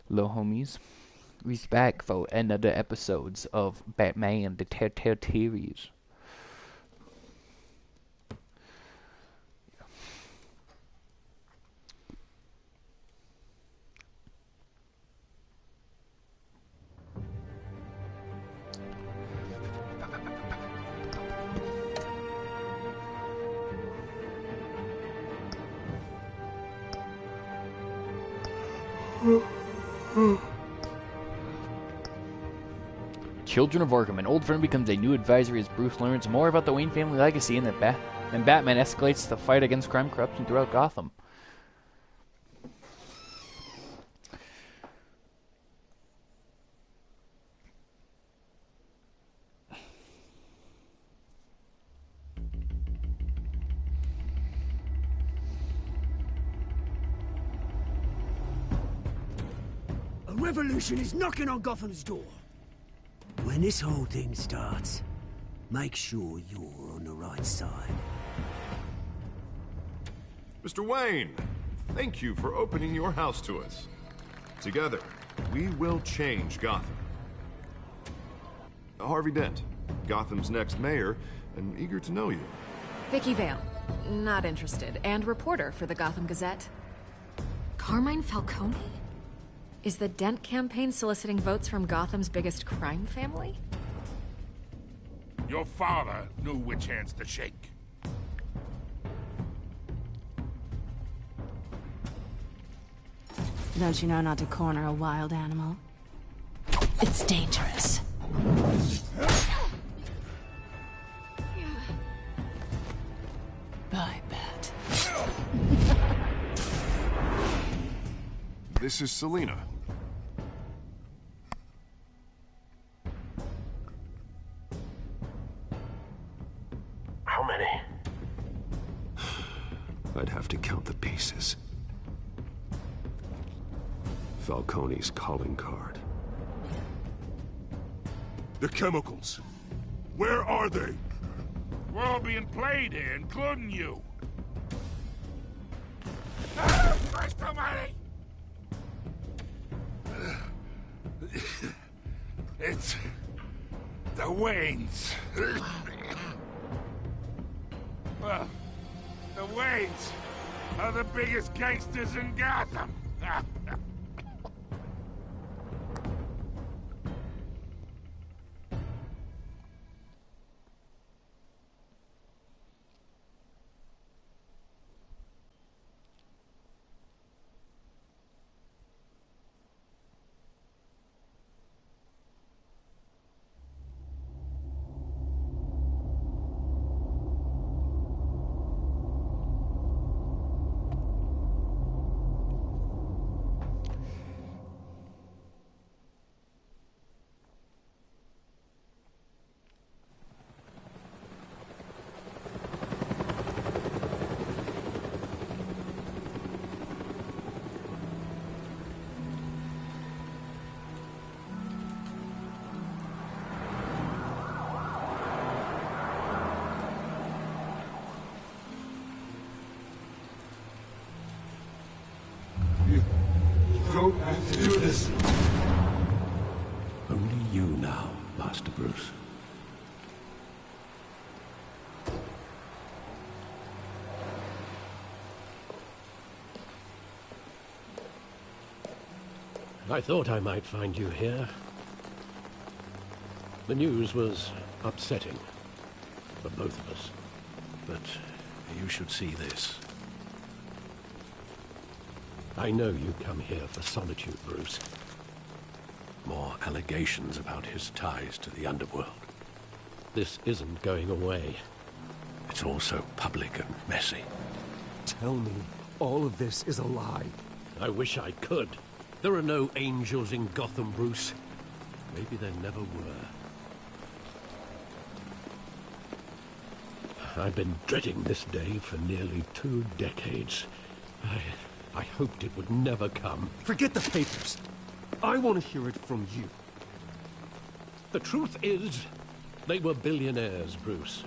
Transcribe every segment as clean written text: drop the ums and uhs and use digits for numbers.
Hello, homies. We're back for another episodes of Batman the Telltale Series. Children of Arkham. An old friend becomes a new advisor as Bruce learns more about the Wayne family legacy and Batman escalates the fight against crime corruption throughout Gotham. A revolution is knocking on Gotham's door. When this whole thing starts, make sure you're on the right side. Mr. Wayne, thank you for opening your house to us. Together, we will change Gotham. Harvey Dent, Gotham's next mayor, and eager to know you. Vicky Vale, not interested, and reporter for the Gotham Gazette. Carmine Falcone? Is the Dent campaign soliciting votes from Gotham's biggest crime family? Your father knew which hands to shake. Don't you know not to corner a wild animal? It's dangerous. I bet. This is Selina. How many? I'd have to count the pieces. Falcone's calling card. The chemicals. Where are they? We're all being played here, including you. Christ almighty! It's the Waynes. Well, the Waynes are the biggest gangsters in Gotham. Don't have to do this. Only you now, Master Bruce. I thought I might find you here. The news was upsetting for both of us. But you should see this. I know you come here for solitude, Bruce. More allegations about his ties to the underworld. This isn't going away. It's all so public and messy. Tell me all of this is a lie. I wish I could. There are no angels in Gotham, Bruce. Maybe there never were. I've been dreading this day for nearly 2 decades. I hoped it would never come. Forget the papers. I want to hear it from you. The truth is, they were billionaires, Bruce.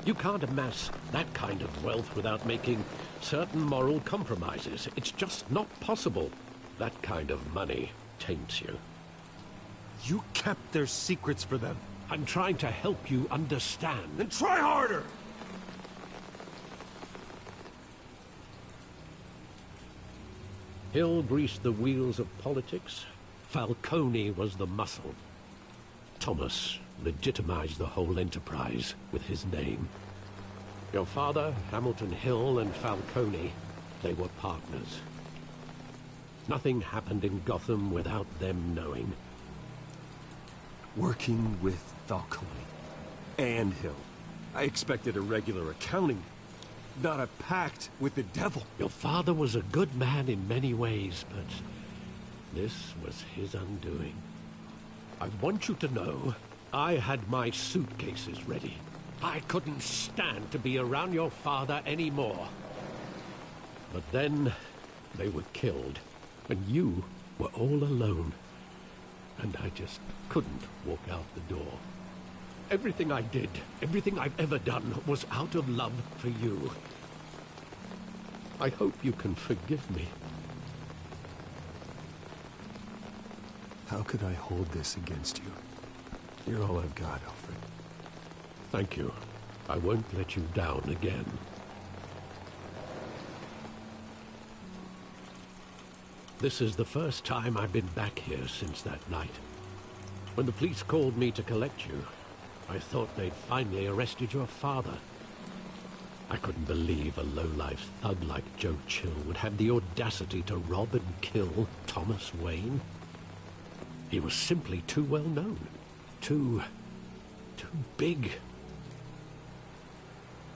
You can't amass that kind of wealth without making certain moral compromises. It's just not possible. That kind of money taints you. You kept their secrets for them. I'm trying to help you understand. Then try harder! Hill greased the wheels of politics. Falcone was the muscle. Thomas legitimized the whole enterprise with his name. Your father, Hamilton Hill, and Falcone, they were partners. Nothing happened in Gotham without them knowing. Working with Falcone and Hill. I expected a regular accounting, not a pact with the devil. Your father was a good man in many ways, but this was his undoing. I want you to know, I had my suitcases ready. I couldn't stand to be around your father anymore. But then, they were killed, and you were all alone. And I just couldn't walk out the door. Everything I did, everything I've ever done, was out of love for you. I hope you can forgive me. How could I hold this against you? You're all I've got, Alfred. Thank you. I won't let you down again. This is the first time I've been back here since that night. When the police called me to collect you, I thought they'd finally arrested your father. I couldn't believe a low-life thug like Joe Chill would have the audacity to rob and kill Thomas Wayne. He was simply too well known. Too big.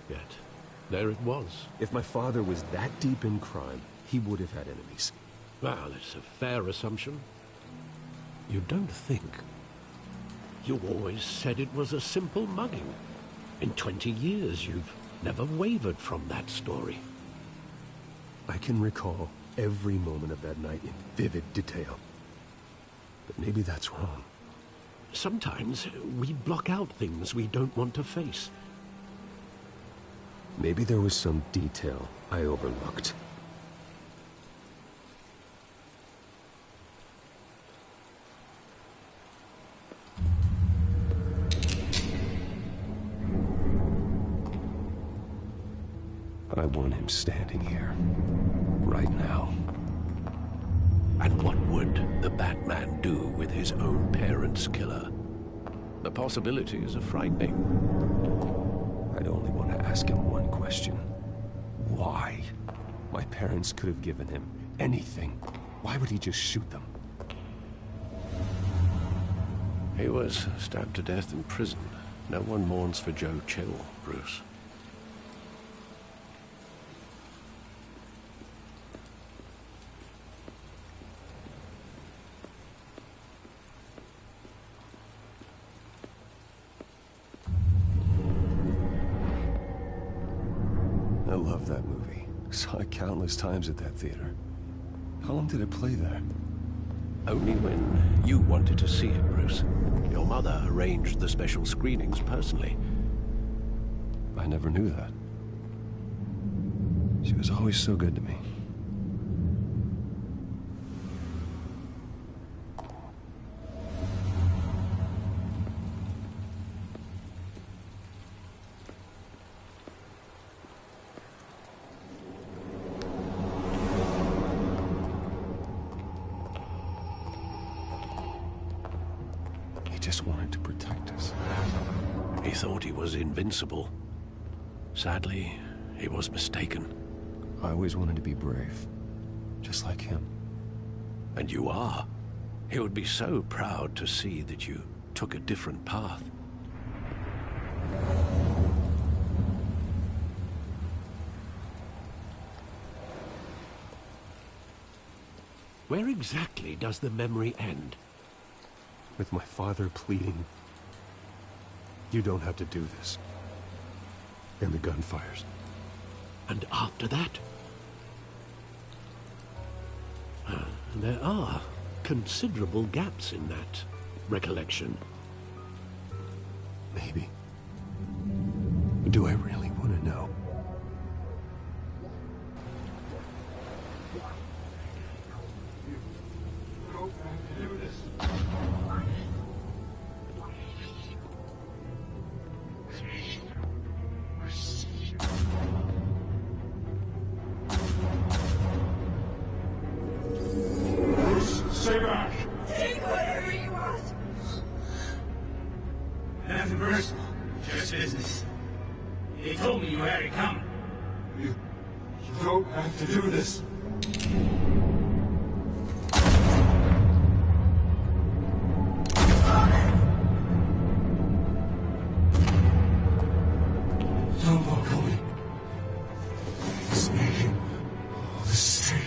Yet, there it was. If my father was that deep in crime, he would have had enemies. Well, it's a fair assumption. You don't think. You always said it was a simple mugging. In 20 years, you've never wavered from that story. I can recall every moment of that night in vivid detail. But maybe that's wrong. Sometimes we block out things we don't want to face. Maybe there was some detail I overlooked. I want him standing here, right now. And what would the Batman do with his own parents' killer? The possibilities are frightening. I'd only want to ask him one question. Why? My parents could have given him anything. Why would he just shoot them? He was stabbed to death in prison. No one mourns for Joe Chill, Bruce. I love that movie. Saw it countless times at that theater. How long did it play there? Only when you wanted to see it, Bruce. Your mother arranged the special screenings personally. I never knew that. She was always so good to me. He just wanted to protect us. He thought he was invincible. Sadly, he was mistaken. I always wanted to be brave, just like him. And you are. He would be so proud to see that you took a different path. Where exactly does the memory end? With my father pleading, "You don't have to do this." And the gun fires. And after that? There are considerable gaps in that recollection. Maybe. But do I really want to know? Stay back! Take whatever you want! Nothing personal. Just business. They told me you had it coming. You don't have to do this. Tom Falcone. He's making a mistake.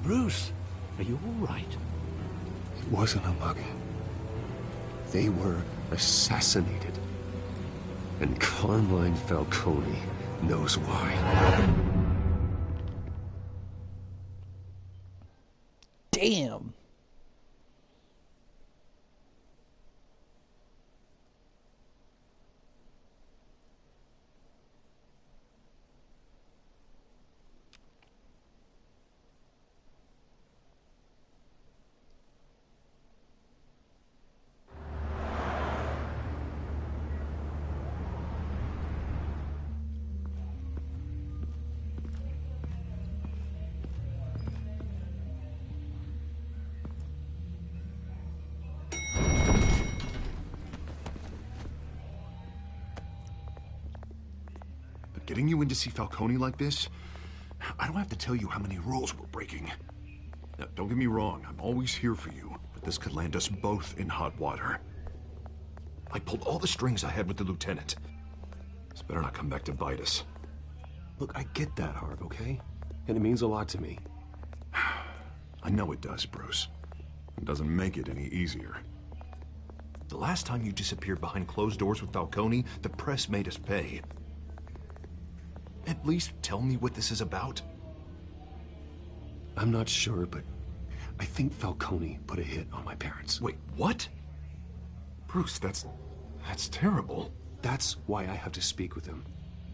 Bruce, are you all right? It wasn't a mugging. They were assassinated. And Carmine Falcone knows why. Damn. Getting you in to see Falcone like this? I don't have to tell you how many rules we're breaking. Now, don't get me wrong, I'm always here for you, but this could land us both in hot water. I pulled all the strings I had with the lieutenant. This better not come back to bite us. Look, I get that, Harv, okay? And it means a lot to me. I know it does, Bruce. It doesn't make it any easier. The last time you disappeared behind closed doors with Falcone, the press made us pay. At least tell me what this is about. I'm not sure, but I think Falcone put a hit on my parents. Wait, what? Bruce, that's terrible. That's why I have to speak with him.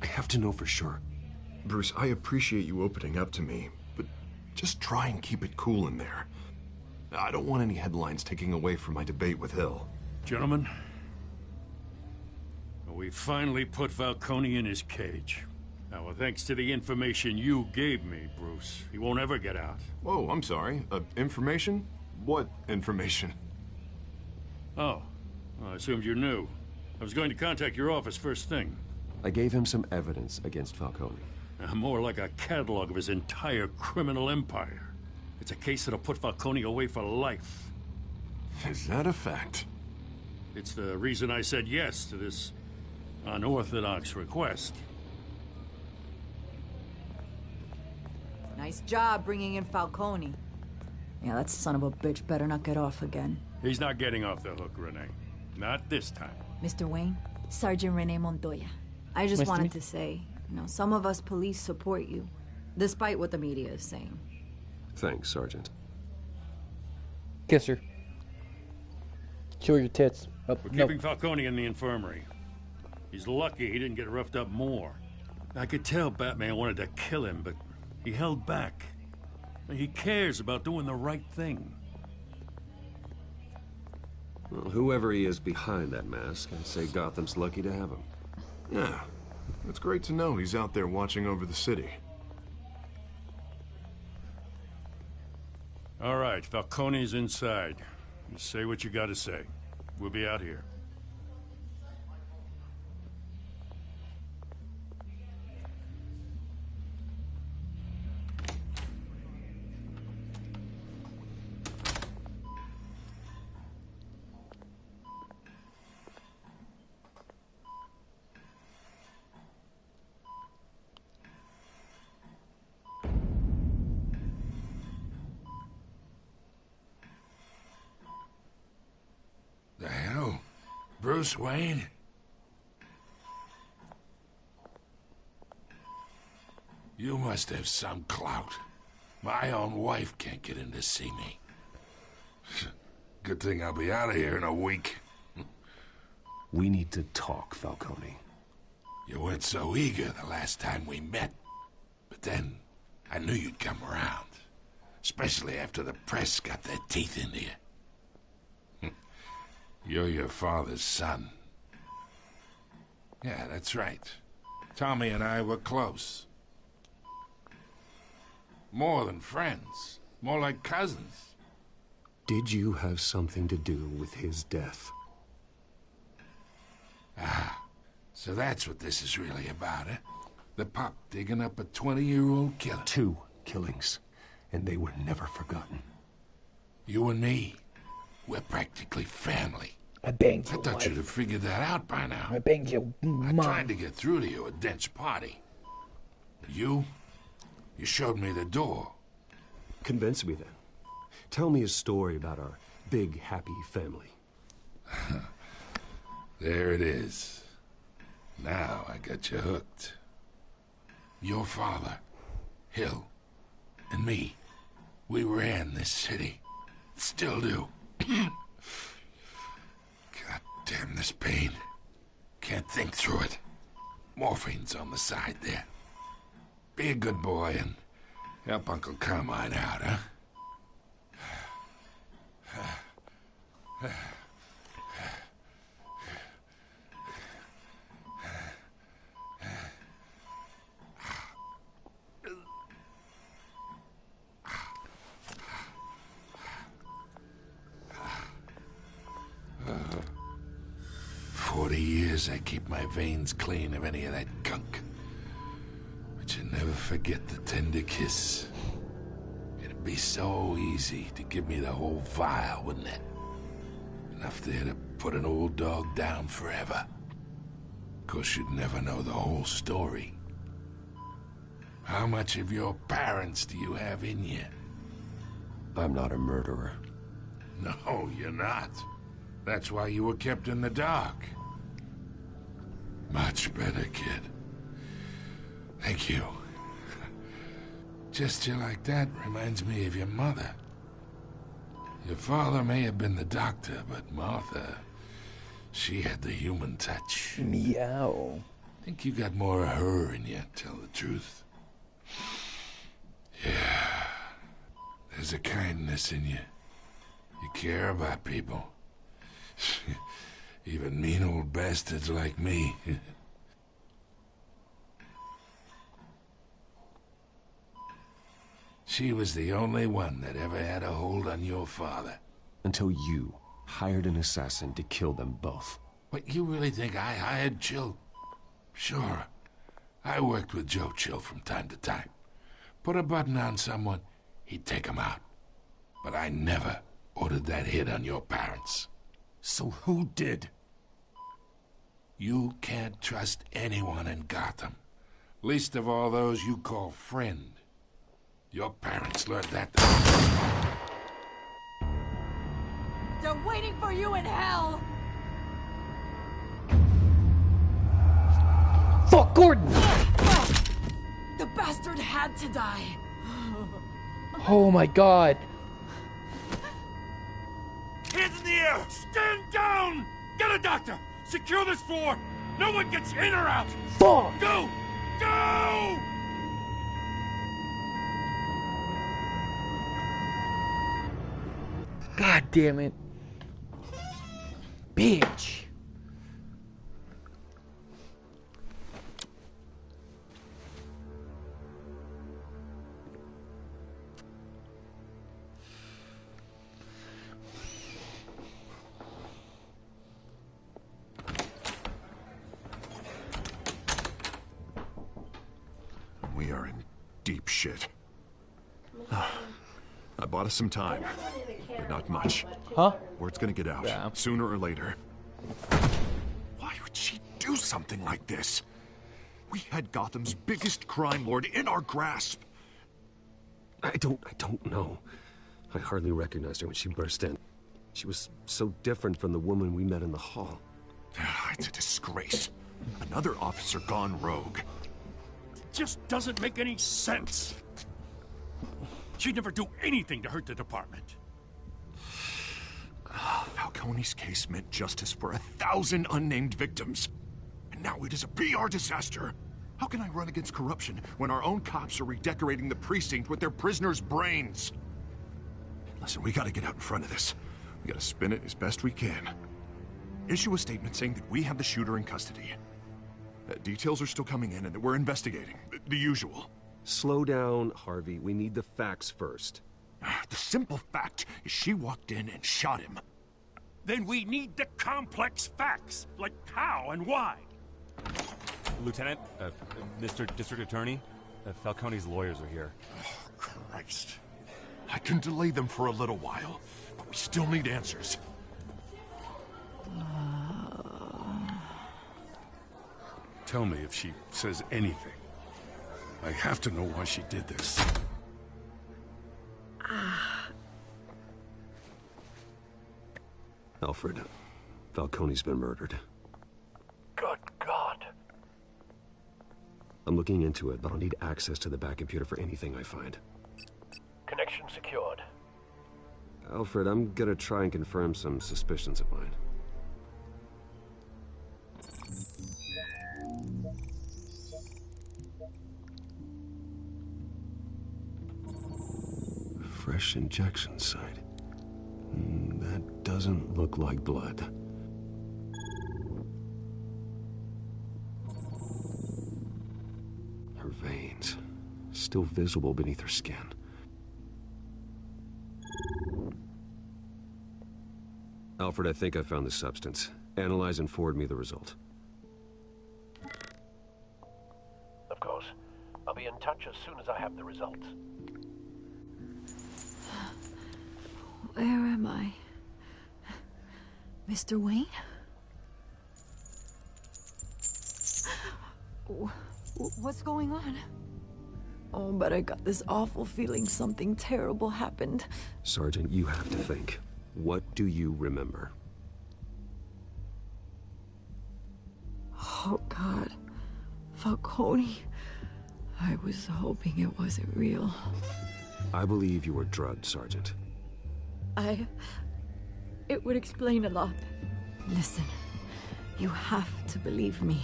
I have to know for sure. Bruce, I appreciate you opening up to me, but just try and keep it cool in there. I don't want any headlines taking away from my debate with Hill. Gentlemen, we finally put Falcone in his cage. Now, thanks to the information you gave me, Bruce, he won't ever get out. Whoa, I'm sorry. Information? What information? Oh, well, I assumed you knew. I was going to contact your office first thing. I gave him some evidence against Falcone. More like a catalog of his entire criminal empire. It's a case that'll put Falcone away for life. Is that a fact? It's the reason I said yes to this unorthodox request. Nice job bringing in Falcone. Yeah, that son of a bitch better not get off again. He's not getting off the hook, Renee. Not this time. Mr. Wayne, Sergeant Renee Montoya. I just wanted to say, some of us police support you, despite what the media is saying. Thanks, Sergeant. Kiss her. Show her your tits. Oh, We're keeping Falcone in the infirmary. He's lucky he didn't get roughed up more. I could tell Batman wanted to kill him, but he held back. He cares about doing the right thing. Well, whoever he is behind that mask, I'd say Gotham's lucky to have him. Yeah, it's great to know he's out there watching over the city. All right, Falcone's inside. You say what you gotta say. We'll be out here. Bruce Wayne? You must have some clout. My own wife can't get in to see me. Good thing I'll be out of here in a week. We need to talk, Falcone. You weren't so eager the last time we met. But then, I knew you'd come around. Especially after the press got their teeth into you. You're your father's son. Yeah, that's right. Tommy and I were close. More than friends. More like cousins. Did you have something to do with his death? Ah, so that's what this is really about, eh? The pup digging up a 20-year-old killer. 2 killings, and they were never forgotten. You and me, we're practically family. I banged I your thought wife. you'd have figured that out by now. I banged your mom. I tried to get through to you at Dent's party. But you showed me the door. Convince me then. Tell me a story about our big, happy family. There it is. Now I got you hooked. Your father, Hill, and me, we ran this city. Still do. God damn this pain. Can't think through it. Morphine's on the side there. Be a good boy and help Uncle Carmine out, huh? I keep my veins clean of any of that gunk. But you never forget the tender kiss. It'd be so easy to give me the whole vial, wouldn't it? Enough there to put an old dog down forever. Of course, you'd never know the whole story. How much of your parents do you have in you? I'm not a murderer. No, you're not. That's why you were kept in the dark. Much better, kid. Thank you. Gesture like that reminds me of your mother. Your father may have been the doctor, but Martha, she had the human touch. Meow. I think you got more of her in you, tell the truth. Yeah. There's a kindness in you. You care about people. Even mean old bastards like me. She was the only one that ever had a hold on your father. Until you hired an assassin to kill them both. What, you really think I hired Chill? Sure. I worked with Joe Chill from time to time. Put a button on someone, he'd take him out. But I never ordered that hit on your parents. So who did? You can't trust anyone in Gotham. Least of all those you call friend. Your parents learned that. They're waiting for you in hell! Fuck Gordon! The bastard had to die. Oh my god. Hands in the air! Stand down! Get a doctor! Secure this floor! No one gets in or out! Fuck! Go! Go! God damn it. Bitch. We are in deep shit. I bought us some time, but not much. Huh? Word's gonna get out, Yeah. sooner or later. Why would she do something like this? We had Gotham's biggest crime lord in our grasp. I don't know. I hardly recognized her when she burst in. She was so different from the woman we met in the hall. It's a disgrace. Another officer gone rogue. just doesn't make any sense. She'd never do anything to hurt the department. Falcone's case meant justice for 1,000 unnamed victims. And now it is a PR disaster. How can I run against corruption when our own cops are redecorating the precinct with their prisoners' brains? Listen, we gotta get out in front of this. We gotta spin it as best we can. Issue a statement saying that we have the shooter in custody. Details are still coming in and that we're investigating. The usual. Slow down, Harvey. We need the facts first. The simple fact is she walked in and shot him. Then we need the complex facts, like how and why. Lieutenant, Mr. District Attorney, Falcone's lawyers are here. Oh, Christ. I can delay them for a little while, but we still need answers. Tell me if she says anything. I have to know why she did this. Alfred, Falcone's been murdered. Good God. I'm looking into it, but I'll need access to the back computer for anything I find. Connection secured. Alfred, I'm gonna try and confirm some suspicions of mine. Fresh injection site. That doesn't look like blood. Her veins, still visible beneath her skin. Alfred, I think I found the substance. Analyze and forward me the result. Of course. I'll be in touch as soon as I have the results. Where am I? Mr. Wayne? What's going on? Oh, but I got this awful feeling something terrible happened. Sergeant, you have to think. What do you remember? Oh, God. Falcone. I was hoping it wasn't real. I believe you were drugged, Sergeant. It would explain a lot. Listen, you have to believe me.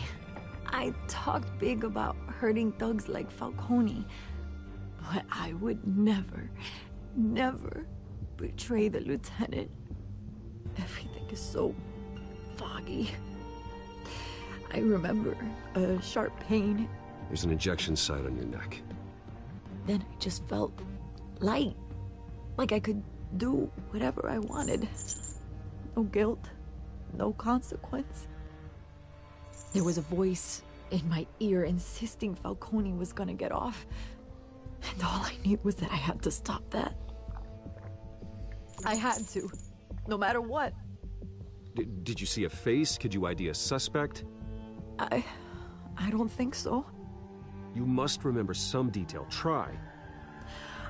I talked big about hurting thugs like Falcone, but I would never betray the lieutenant. Everything is so foggy. I remember a sharp pain. There's an injection site on your neck. Then I just felt light, like I could do whatever I wanted. No guilt, no consequence. There was a voice in my ear insisting Falcone was gonna get off. And all I knew was that I had to stop that. I had to, no matter what. Did you see a face? Could you ID a suspect? I don't think so. You must remember some detail. Try.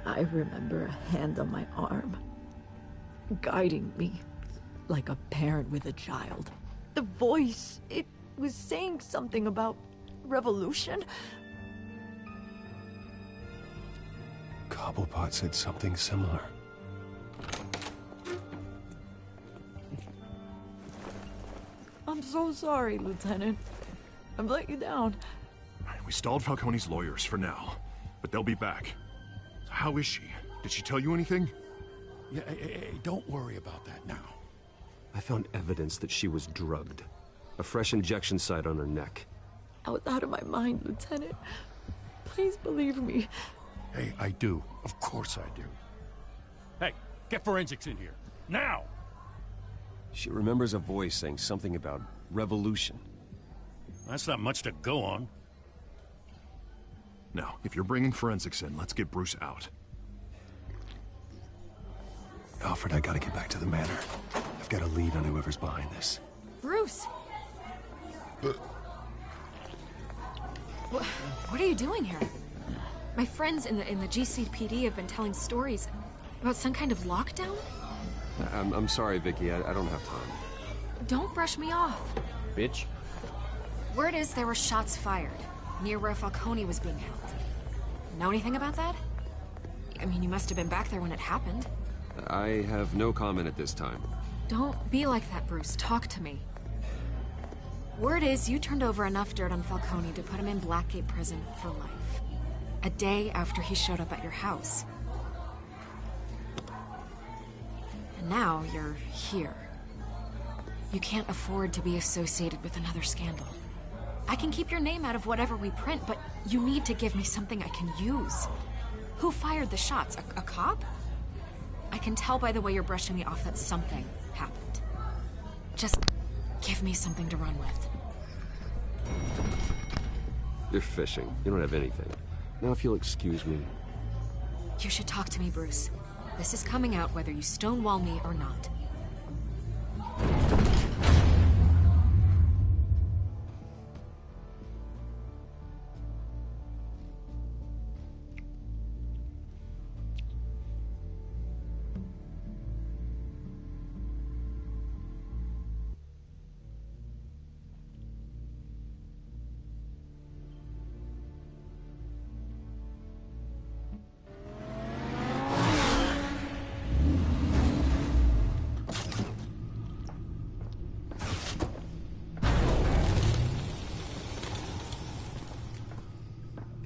I remember a hand on my arm, guiding me like a parent with a child. The voice, it was saying something about revolution. Cobblepot said something similar. I'm so sorry, Lieutenant. I've let you down. We stalled Falcone's lawyers for now, but they'll be back. How is she? Did she tell you anything? Yeah, hey, don't worry about that now. I found evidence that she was drugged. A fresh injection site on her neck. I was out of my mind, Lieutenant. Please believe me. Hey, I do. Of course I do. Hey, get forensics in here. Now! She remembers a voice saying something about revolution. That's not much to go on. Now, if you're bringing forensics in, let's get Bruce out. Alfred, I gotta get back to the manor. I've got a lead on whoever's behind this. Bruce! What are you doing here? My friends in the GCPD have been telling stories about some kind of lockdown? I'm sorry, Vicky. I don't have time. Don't brush me off. Bitch. Word is there were shots fired. near where Falcone was being held. Know anything about that? I mean, you must have been back there when it happened. I have no comment at this time. Don't be like that, Bruce. Talk to me. Word is you turned over enough dirt on Falcone to put him in Blackgate Prison for life. A day after he showed up at your house. And now you're here. You can't afford to be associated with another scandal. I can keep your name out of whatever we print, but you need to give me something I can use. Who fired the shots? A cop? I can tell by the way you're brushing me off that something happened. Just give me something to run with. You're fishing. You don't have anything. Now if you'll excuse me. You should talk to me, Bruce. This is coming out whether you stonewall me or not.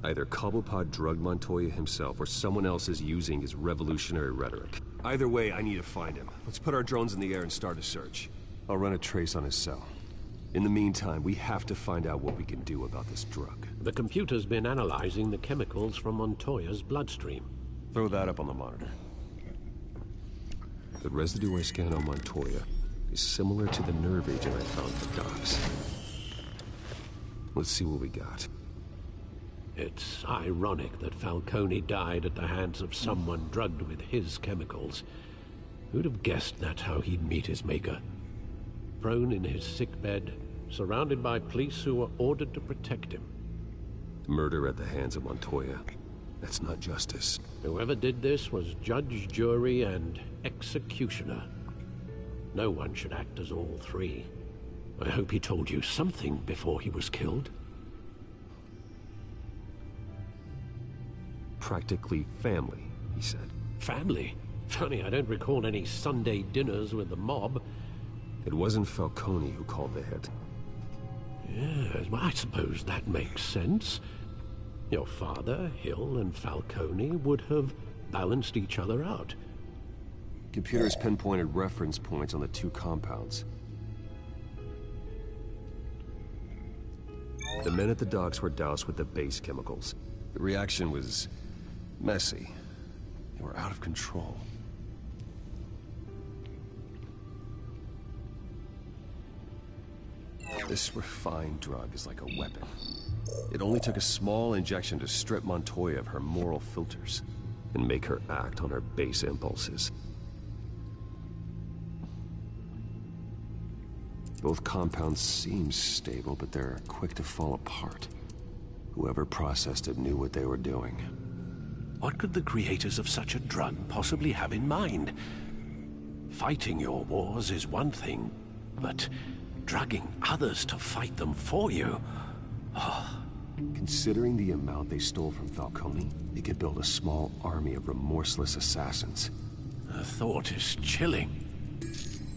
Either Cobblepot drugged Montoya himself, or someone else is using his revolutionary rhetoric. Either way, I need to find him. Let's put our drones in the air and start a search. I'll run a trace on his cell. In the meantime, we have to find out what we can do about this drug. The computer's been analyzing the chemicals from Montoya's bloodstream. Throw that up on the monitor. The residue I scanned on Montoya is similar to the nerve agent I found at the docks. Let's see what we got. It's ironic that Falcone died at the hands of someone drugged with his chemicals. Who'd have guessed that's how he'd meet his maker? Prone in his sickbed, surrounded by police who were ordered to protect him. Murder at the hands of Montoya. That's not justice. Whoever did this was judge, jury, and executioner. No one should act as all three. I hope he told you something before he was killed. Practically family, he said. Family? Funny, I don't recall any Sunday dinners with the mob. It wasn't Falcone who called the hit. Yes, well, I suppose that makes sense. Your father, Hill, and Falcone would have balanced each other out. Computers pinpointed reference points on the two compounds. The men at the docks were doused with the base chemicals. The reaction was messy. They were out of control. This refined drug is like a weapon. It only took a small injection to strip Montoya of her moral filters and make her act on her base impulses. Both compounds seem stable, but they're quick to fall apart. Whoever processed it knew what they were doing. What could the creators of such a drug possibly have in mind? Fighting your wars is one thing, but drugging others to fight them for you? Oh. Considering the amount they stole from Falcone, they could build a small army of remorseless assassins. The thought is chilling.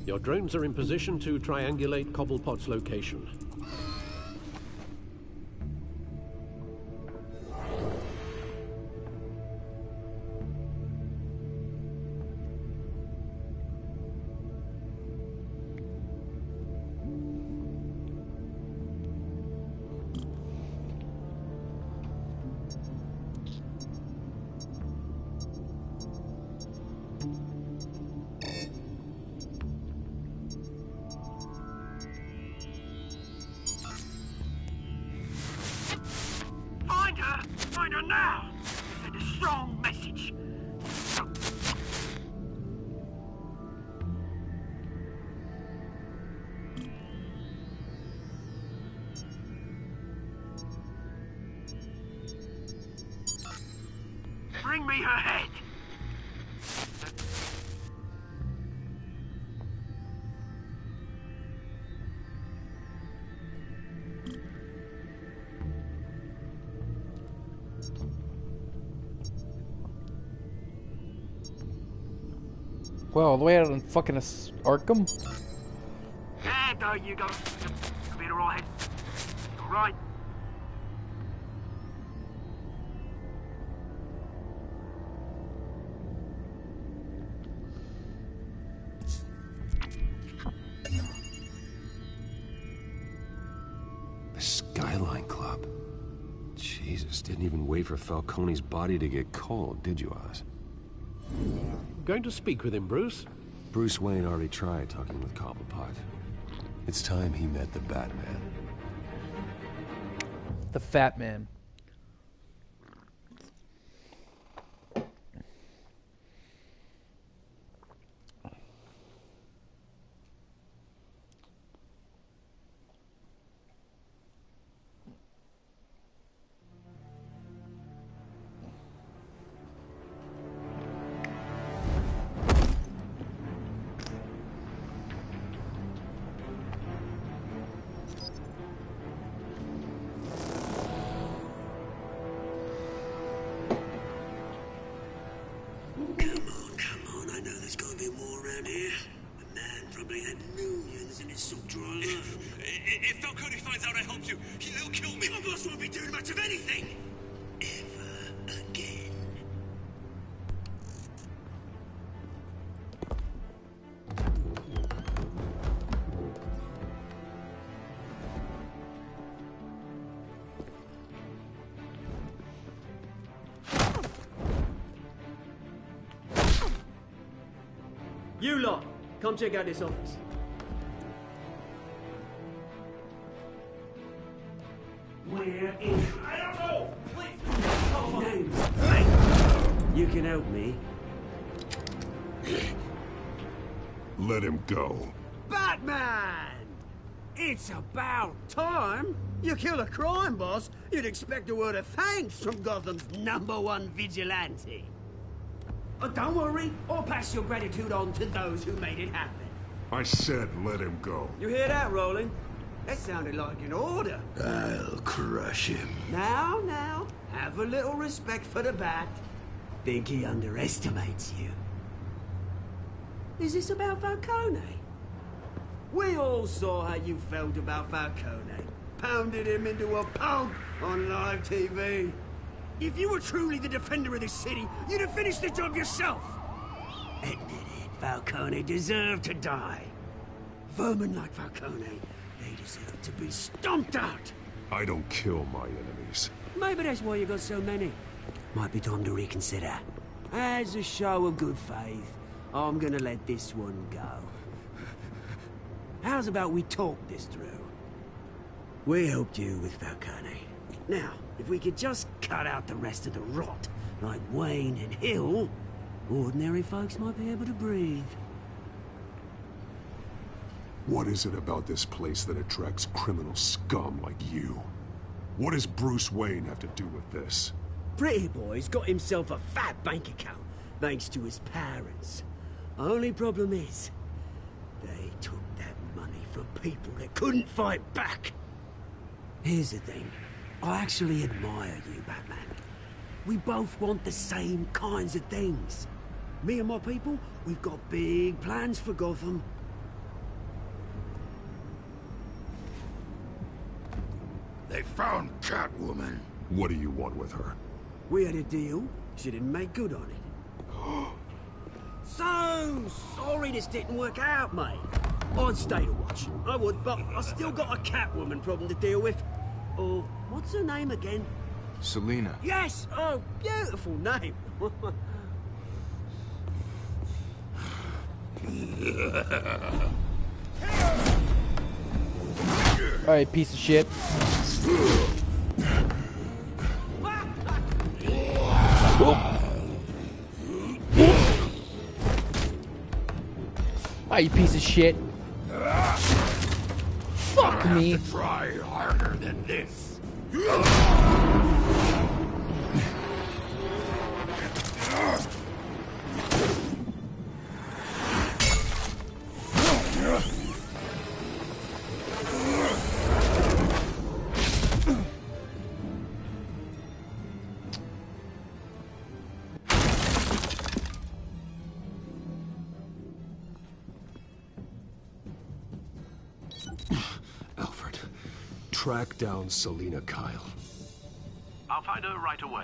Your drones are in position to triangulate Cobblepot's location. Find her now! Send a strong message. Bring me her head! Well, all the way out in fucking Arkham? Yeah, there you go. You'll be alright. Alright. The Skyline Club. Jesus, didn't even wait for Falcone's body to get cold, did you, Oz? Going to speak with him, Bruce? Bruce Wayne already tried talking with Cobblepot. It's time he met the Batman. The Fat Man. If Falcone finds out I helped you, he'll kill me. My boss won't be doing much of anything. Ever again. You lot, come check out this office. Where is... I don't know! Please! Names. Hey, you can help me. Let him go. Batman! It's about time. You kill a crime boss, you'd expect a word of thanks from Gotham's #1 vigilante. Oh, don't worry, I'll pass your gratitude on to those who made it happen. I said let him go. You hear that, Roland? That sounded like an order. I'll crush him. Now, have a little respect for the Bat. Think he underestimates you. Is this about Falcone? We all saw how you felt about Falcone. Pounded him into a pulp on live TV. If you were truly the defender of this city, you'd have finished the job yourself. Admit it, Falcone deserved to die. Vermin like Falcone, they deserve to be stomped out. I don't kill my enemies. Maybe that's why you got so many. Might be time to reconsider. As a show of good faith, I'm gonna let this one go. How's about we talk this through? We helped you with Falcone. Now, if we could just cut out the rest of the rot, like Wayne and Hill, ordinary folks might be able to breathe. What is it about this place that attracts criminal scum like you? What does Bruce Wayne have to do with this? Pretty Boy's got himself a fat bank account, thanks to his parents. Only problem is, they took that money from people that couldn't fight back. Here's the thing. I actually admire you, Batman. We both want the same kinds of things. Me and my people, we've got big plans for Gotham. They found Catwoman. What do you want with her? We had a deal. She didn't make good on it. So sorry this didn't work out, mate. I'd stay to watch. I would, but I still got a Catwoman problem to deal with. Oh, what's her name again? Selina. Yes! Oh, beautiful name. Alright, piece of shit. Alright, you piece of shit. Fuck me. Try harder than this. track down Selina Kyle. I'll find her right away.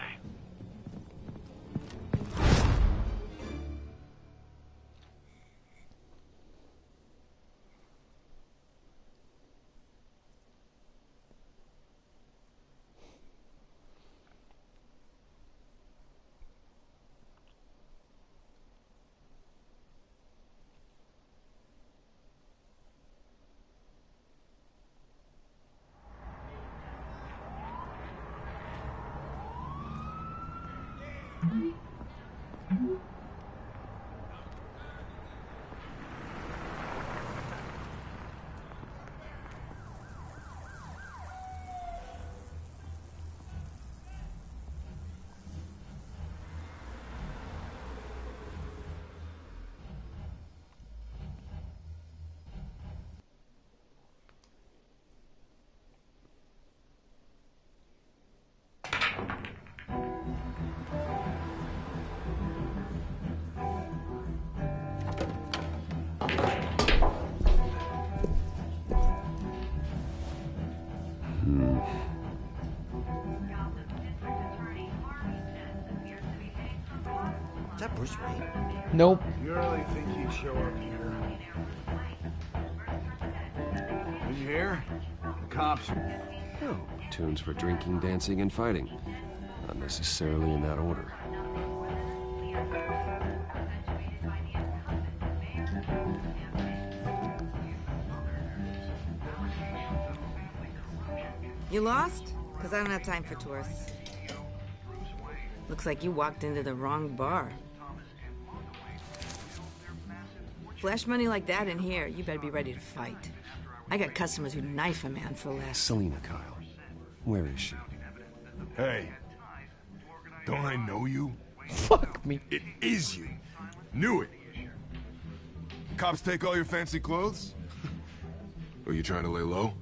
Is that Bruce Wayne? Nope. You really think he'd show up here? Did you hear? The cops are... Oh, tunes for drinking, dancing, and fighting. Not necessarily in that order. You lost? Because I don't have time for tourists. Looks like you walked into the wrong bar. Flash money like that in here, you better be ready to fight. I got customers who'd knife a man for less. Selina Kyle. Where is she? Hey. Don't I know you? Fuck me. It is you. Knew it. Cops take all your fancy clothes? Are you trying to lay low?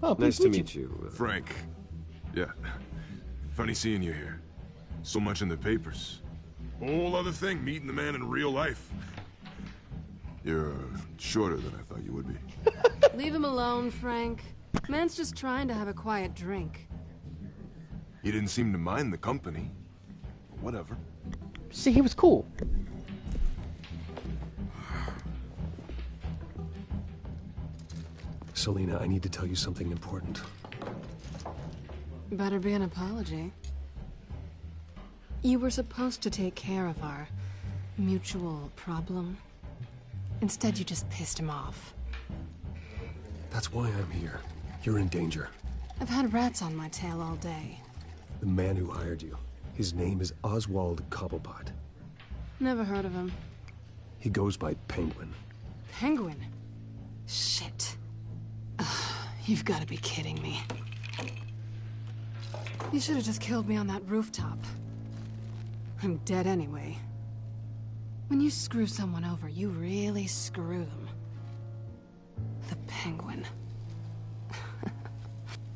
Oh, nice to meet you. Frank. Yeah. Funny seeing you here. So much in the papers. Whole other thing, meeting the man in real life. You're shorter than I thought you would be. Leave him alone, Frank. Man's just trying to have a quiet drink. He didn't seem to mind the company. Whatever. See, he was cool. Selina, I need to tell you something important. Better be an apology. You were supposed to take care of our mutual problem. Instead, you just pissed him off. That's why I'm here. You're in danger. I've had rats on my tail all day. The man who hired you, his name is Oswald Cobblepot. Never heard of him. He goes by Penguin. Penguin? Shit. Ugh, you've got to be kidding me. You should have just killed me on that rooftop. I'm dead anyway. When you screw someone over, you really screw them. The Penguin.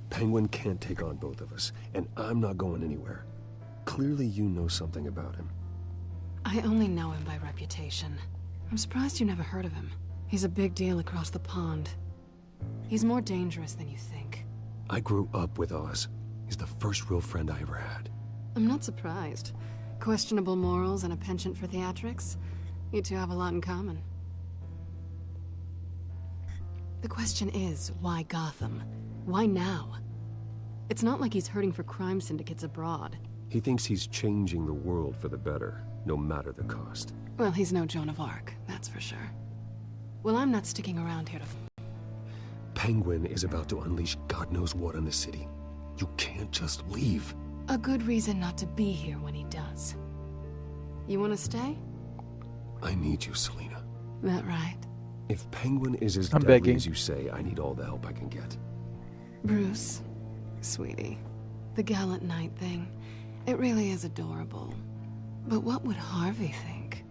Penguin can't take on both of us, and I'm not going anywhere. Clearly you know something about him. I only know him by reputation. I'm surprised you never heard of him. He's a big deal across the pond. He's more dangerous than you think. I grew up with Oz. He's the first real friend I ever had. I'm not surprised. Questionable morals and a penchant for theatrics. You two have a lot in common. The question is, why Gotham? Why now? It's not like he's hurting for crime syndicates abroad. He thinks he's changing the world for the better, no matter the cost. Well, he's no Joan of Arc, that's for sure. Well, I'm not sticking around here to... Penguin is about to unleash God knows what on the city. You can't just leave. A good reason not to be here when he does. You want to stay? I need you, Selina. That right? If Penguin is as I'm deadly begging. as you say, I need all the help I can get. Bruce, sweetie, the gallant knight thing, it really is adorable. But what would Harvey think?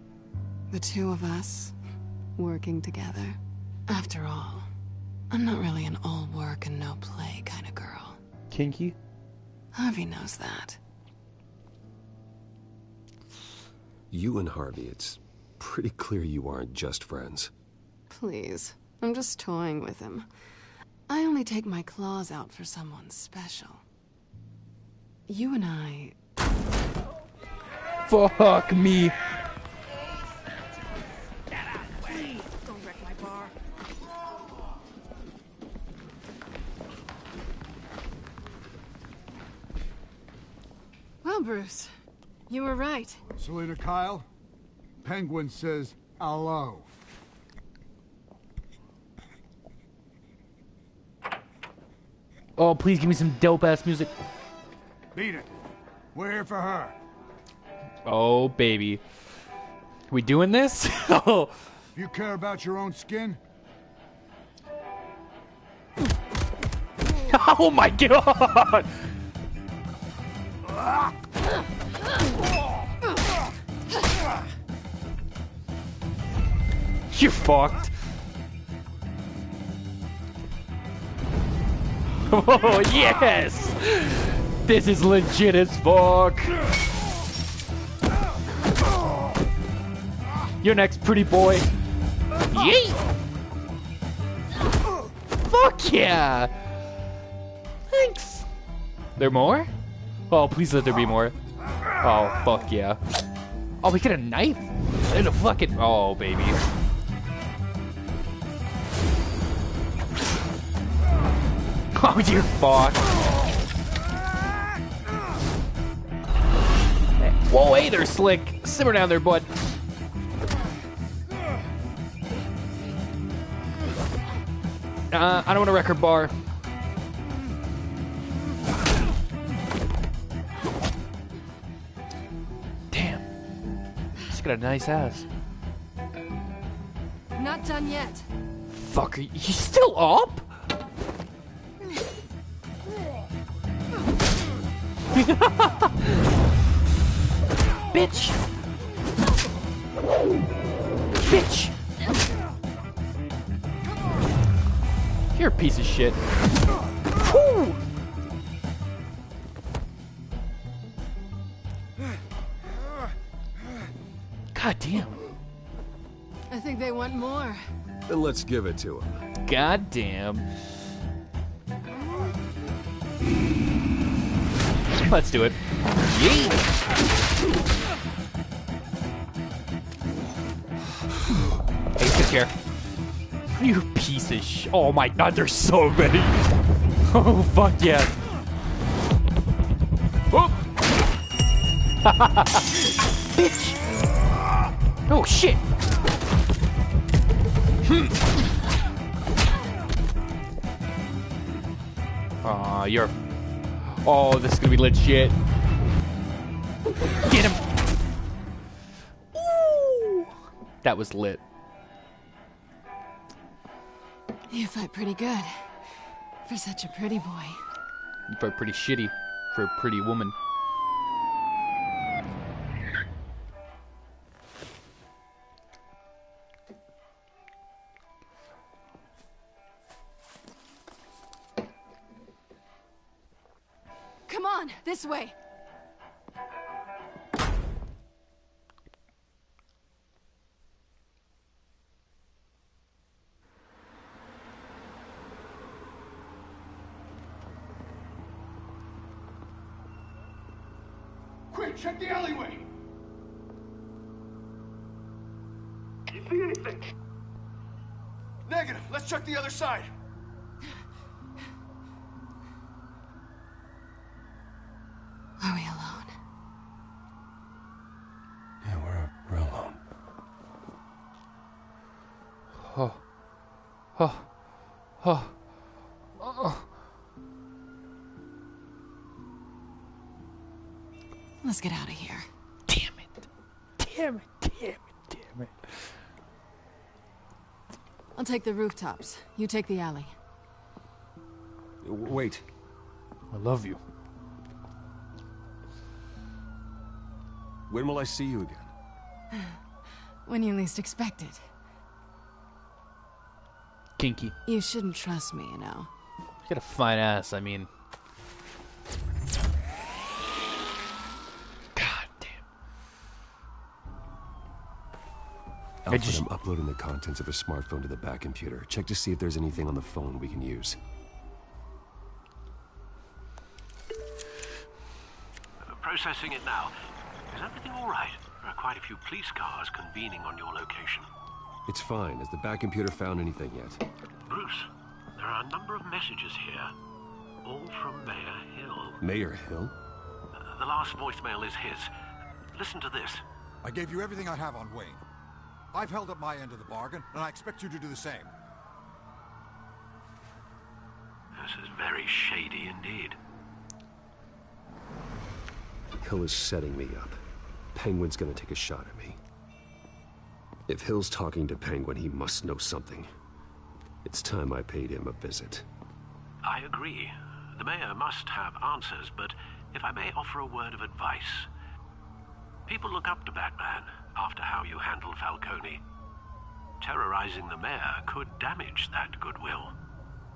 The two of us, working together. After all, I'm not really an all work and no play kind of girl. Kinky? Harvey knows that. You and Harvey, it's pretty clear you aren't just friends. Please, I'm just toying with him. I only take my claws out for someone special. You and I... Fuck me. Don't wreck my bar. Well, Bruce, you were right. Selena Kyle, Penguin says hello. Oh, please give me some dope-ass music. Beat it. We're here for her. Oh, baby. We doing this? Oh. You care about your own skin? Oh my god! You're fucked. Oh, yes! This is legit as fuck. You're next, pretty boy. Yeet! Fuck yeah! Thanks. There more? Oh, please let there be more. Oh, fuck yeah. Oh, we get a knife? There's a fucking... Oh, baby. Oh, you're fucked. Whoa, hey there, Slick. Simmer down there, bud. I don't want to wreck her bar. Damn. She's got a nice ass. Not done yet. Fuck, are you still up? Bitch! Bitch! You're a piece of shit. Whew. God damn. I think they want more. Then let's give it to them. God damn. Let's do it. Yeet! Hey, sit here. You piece of sh... Oh my god, there's so many. Oh, fuck yeah. Oh. Bitch. Oh, shit. Aw, you're... Oh, this is gonna be legit. Get him. Ooh. That was lit. You fight pretty good. For such a pretty boy. You fight pretty shitty for a pretty woman. Come on, this way. Quick, check the alleyway. You see anything? Negative. Let's check the other side. Are we alone? Yeah, we're alone. Oh. Oh. Oh. Oh. Let's get out of here. Damn it. Damn it. Damn it. Damn it. I'll take the rooftops. You take the alley. Wait. I love you. When will I see you again? When you least expect it. Kinky. You shouldn't trust me, you know. You got a fine ass, I mean. God damn. Alfred, I'm uploading the contents of a smartphone to the back computer. Check to see if there's anything on the phone we can use. Processing it now. Is everything all right? There are quite a few police cars convening on your location. It's fine. Has the back computer found anything yet? Bruce, there are a number of messages here. All from Mayor Hill. Mayor Hill? The last voicemail is his. Listen to this. I gave you everything I have on Wayne. I've held up my end of the bargain, and I expect you to do the same. This is very shady indeed. Hill is setting me up. Penguin's gonna take a shot at me. If Hill's talking to Penguin, he must know something. It's time I paid him a visit. I agree. The mayor must have answers, but if I may offer a word of advice. People look up to Batman after how you handled Falcone. Terrorizing the mayor could damage that goodwill.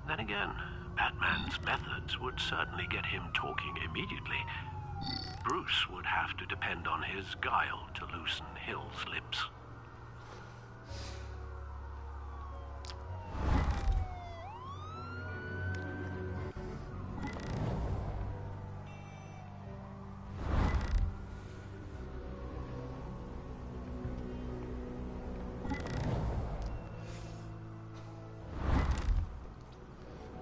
Then again, Batman's methods would certainly get him talking immediately. Bruce would have to depend on his guile to loosen Hill's lips.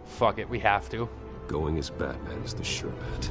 Fuck it, we have to. Going as Batman is the sure bet.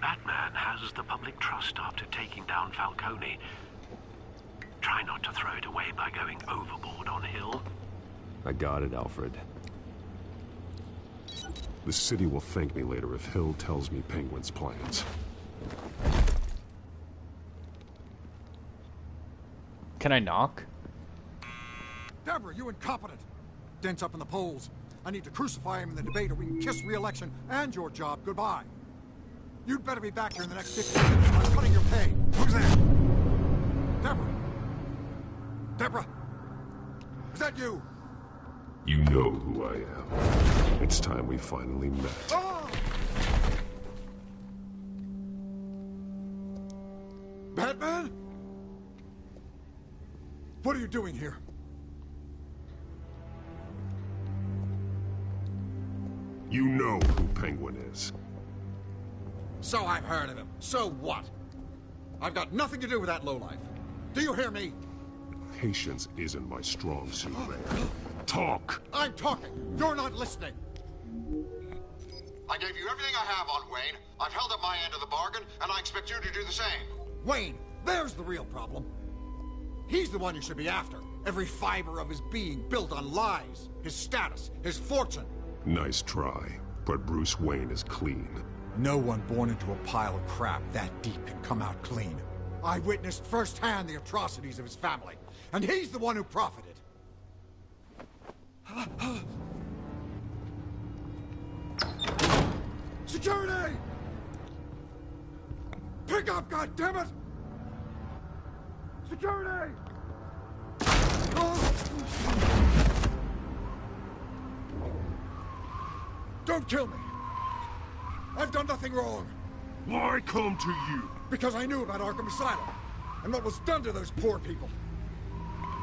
Batman has the public trust after taking down Falcone. Try not to throw it away by going overboard on Hill. I got it, Alfred. The city will thank me later if Hill tells me Penguin's plans. Can I knock? Deborah, you incompetent! Dent's up in the polls. I need to crucify him in the debate or we can kiss re-election and your job goodbye. You'd better be back here in the next 15 minutes or I'm cutting your pay. Who's there? Deborah! Deborah! Is that you? You know who I am. It's time we finally met. Ah! Batman? What are you doing here? You know who Penguin is. So I've heard of him. So what? I've got nothing to do with that lowlife. Do you hear me? Patience isn't my strong suit, man. Talk! I'm talking. You're not listening. I gave you everything I have on Wayne. I've held up my end of the bargain, and I expect you to do the same. Wayne, there's the real problem. He's the one you should be after. Every fiber of his being built on lies. His status, his fortune. Nice try, but Bruce Wayne is clean. No one born into a pile of crap that deep can come out clean. I witnessed firsthand the atrocities of his family, and he's the one who profited. Security! Pick up, goddammit! Security! Don't kill me! I've done nothing wrong! Why come to you? Because I knew about Arkham Asylum, and what was done to those poor people.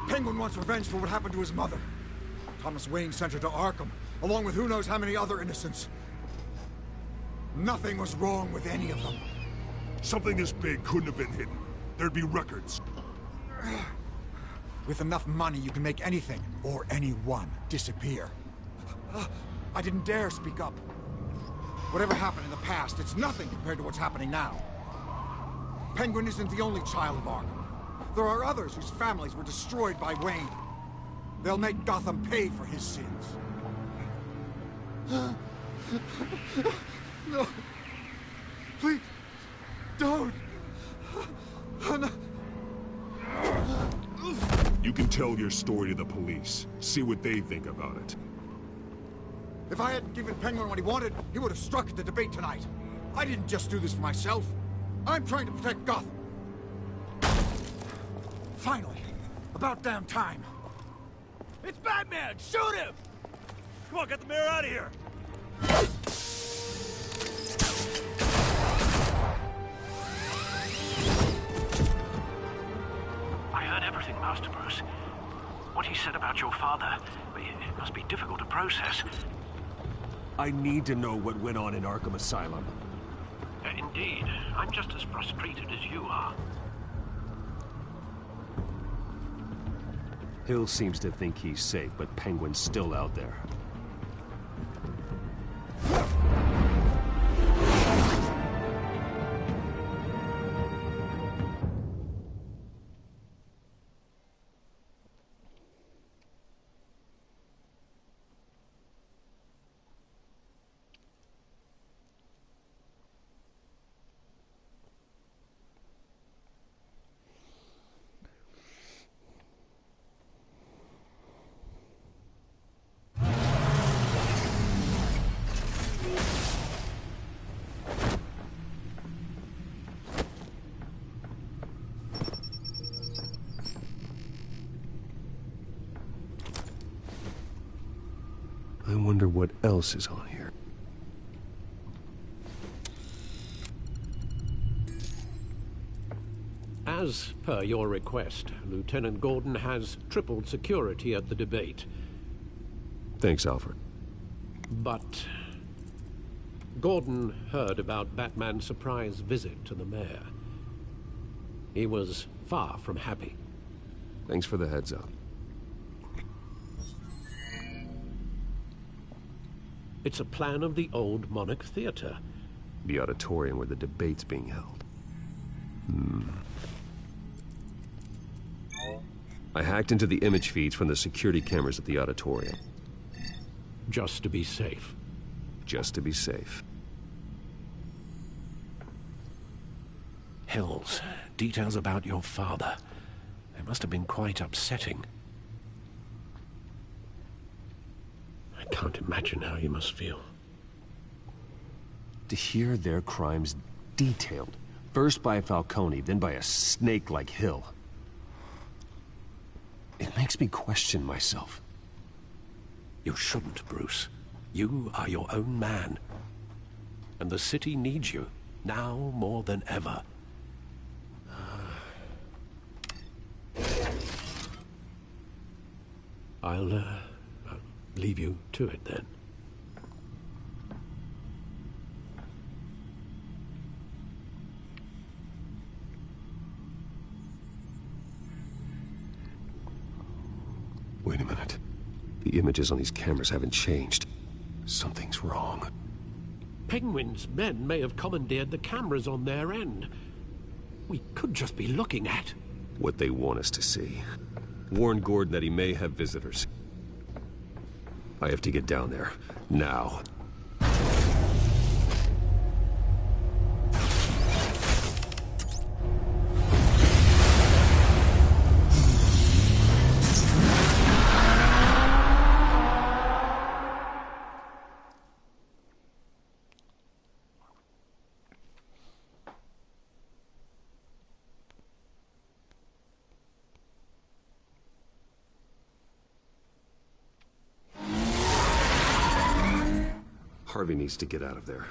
Penguin wants revenge for what happened to his mother. Thomas Wayne sent her to Arkham, along with who knows how many other innocents. Nothing was wrong with any of them. Something this big couldn't have been hidden. There'd be records. With enough money, you can make anything, or anyone, disappear. I didn't dare speak up. Whatever happened in the past, it's nothing compared to what's happening now. Penguin isn't the only child of Arkham. There are others whose families were destroyed by Wayne. They'll make Gotham pay for his sins. No. Please, don't. tell your story to the police. See what they think about it. If I hadn't given Penguin what he wanted, he would have struck at the debate tonight. I didn't just do this for myself. I'm trying to protect Gotham. Finally. About damn time. It's Batman! Shoot him! Come on, get the mayor out of here! I heard everything, Master Bruce. What he said about your father, it must be difficult to process. I need to know what went on in Arkham Asylum. Indeed. I'm just as frustrated as you are. Hill seems to think he's safe, but Penguin's still out there. I wonder what else is on here. As per your request, Lieutenant Gordon has tripled security at the debate. Thanks, Alfred. But Gordon heard about Batman's surprise visit to the mayor. He was far from happy. Thanks for the heads up. It's a plan of the old Monarch Theater. The auditorium where the debate's being held. I hacked into the image feeds from the security cameras at the auditorium. Just to be safe. Just to be safe. Hills, details about your father. They must have been quite upsetting. I can't imagine how you must feel. To hear their crimes detailed, first by Falcone, then by a snake like Hill. It makes me question myself. You shouldn't, Bruce. You are your own man. And the city needs you, now more than ever. I'll leave you to it then. Wait a minute. The images on these cameras haven't changed. Something's wrong. Penguin's men may have commandeered the cameras on their end. We could just be looking at what they want us to see. Warn Gordon that he may have visitors. I have to get down there, now. Harvey needs to get out of there.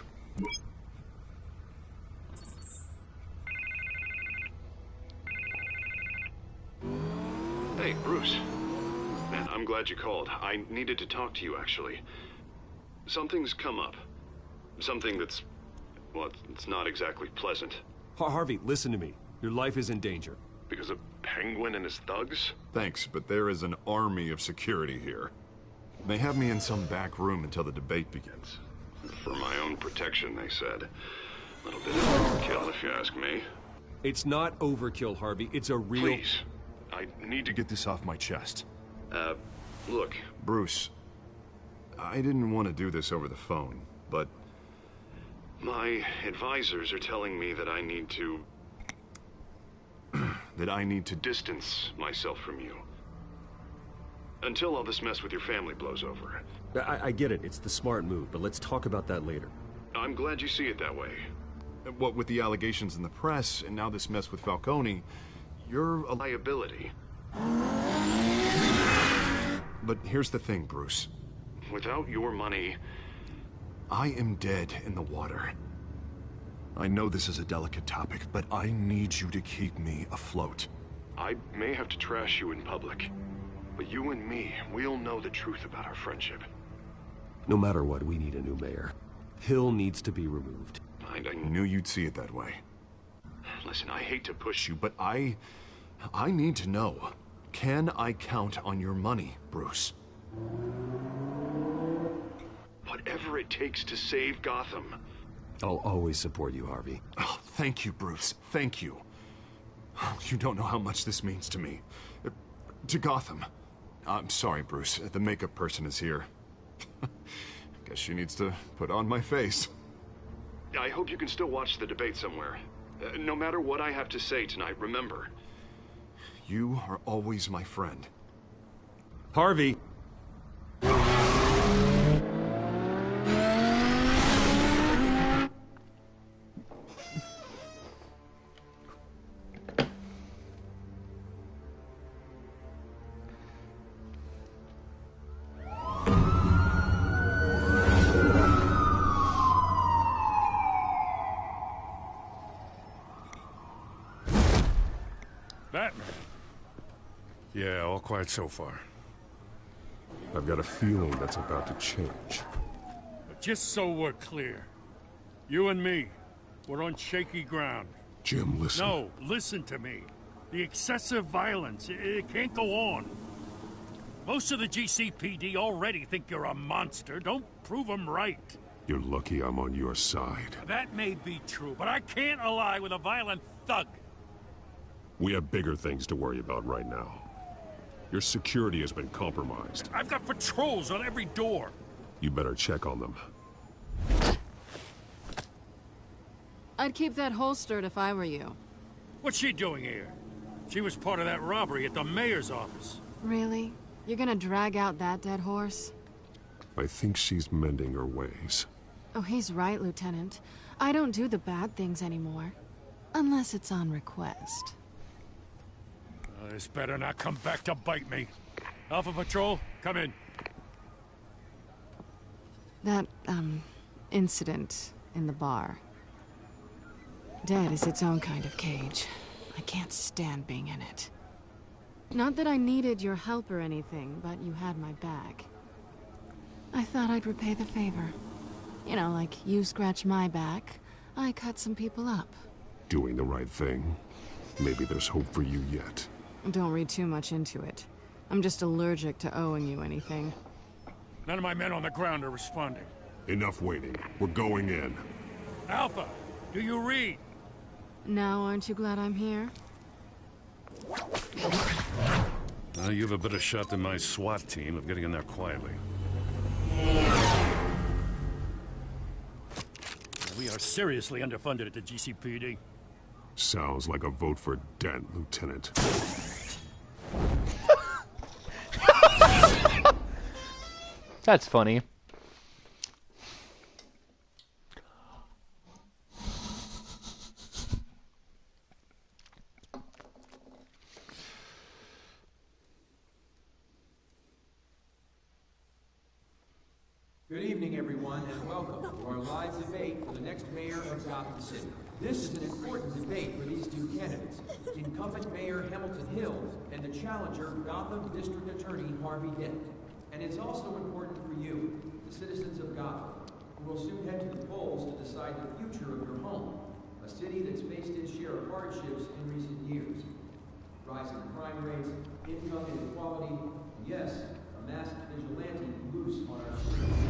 Hey, Bruce. Man, I'm glad you called. I needed to talk to you, actually. Something's come up. Something that's... well, it's not exactly pleasant. Harvey, listen to me. Your life is in danger. Because of Penguin and his thugs? Thanks, but there is an army of security here. They have me in some back room until the debate begins. For my own protection, they said. A little bit of overkill, if you ask me. It's not overkill, Harvey. It's a real... Please. I need to get this off my chest. Look, Bruce. I didn't want to do this over the phone, but... my advisors are telling me that I need to... that I need to distance myself from you. Until all this mess with your family blows over. I get it. It's the smart move, but let's talk about that later. I'm glad you see it that way. What with the allegations in the press, and now this mess with Falcone, you're a liability. But here's the thing, Bruce. Without your money, I am dead in the water. I know this is a delicate topic, but I need you to keep me afloat. I may have to trash you in public, but you and me, we'll know the truth about our friendship. No matter what, we need a new mayor. Hill needs to be removed. I knew you'd see it that way. Listen, I hate to push you, but I need to know. Can I count on your money, Bruce? Whatever it takes to save Gotham. I'll always support you, Harvey. Oh, thank you, Bruce. Thank you. You don't know how much this means to me. To Gotham. I'm sorry, Bruce. The makeup person is here. Guess she needs to put on my face. I hope you can still watch the debate somewhere. No matter what I have to say tonight, remember, you are always my friend. Harvey! Batman. Yeah, all quiet so far. I've got a feeling that's about to change. But just so we're clear, you and me, we're on shaky ground. Jim, listen. No, listen to me. The excessive violence, it can't go on. Most of the GCPD already think you're a monster. Don't prove them right. You're lucky I'm on your side. That may be true, but I can't ally with a violent thug. We have bigger things to worry about right now. Your security has been compromised. I've got patrols on every door. You better check on them. I'd keep that holstered if I were you. What's she doing here? She was part of that robbery at the mayor's office. Really? You're gonna drag out that dead horse? I think she's mending her ways. Oh, he's right, Lieutenant. I don't do the bad things anymore. Unless it's on request. This better not come back to bite me. Alpha Patrol, come in. That, incident in the bar. Dead is its own kind of cage. I can't stand being in it. Not that I needed your help or anything, but you had my back. I thought I'd repay the favor. You know, like you scratch my back, I cut some people up. Doing the right thing. Maybe there's hope for you yet. Don't read too much into it. I'm just allergic to owing you anything. None of my men on the ground are responding. Enough waiting. We're going in. Alpha, do you read? Now, aren't you glad I'm here? You have a better shot than my SWAT team of getting in there quietly. We are seriously underfunded at the GCPD. Sounds like a vote for Dent, Lieutenant. That's funny. Good evening, everyone, and welcome to our live debate for the next mayor of Gotham City. This is an important debate for these two candidates, incumbent Mayor Hamilton Hill and the challenger, Gotham District Attorney Harvey Dent. And it's also important for you, the citizens of Gotham, who will soon head to the polls to decide the future of your home, a city that's faced its share of hardships in recent years. Rising crime rates, income inequality, and yes, a masked vigilante loose on our streets.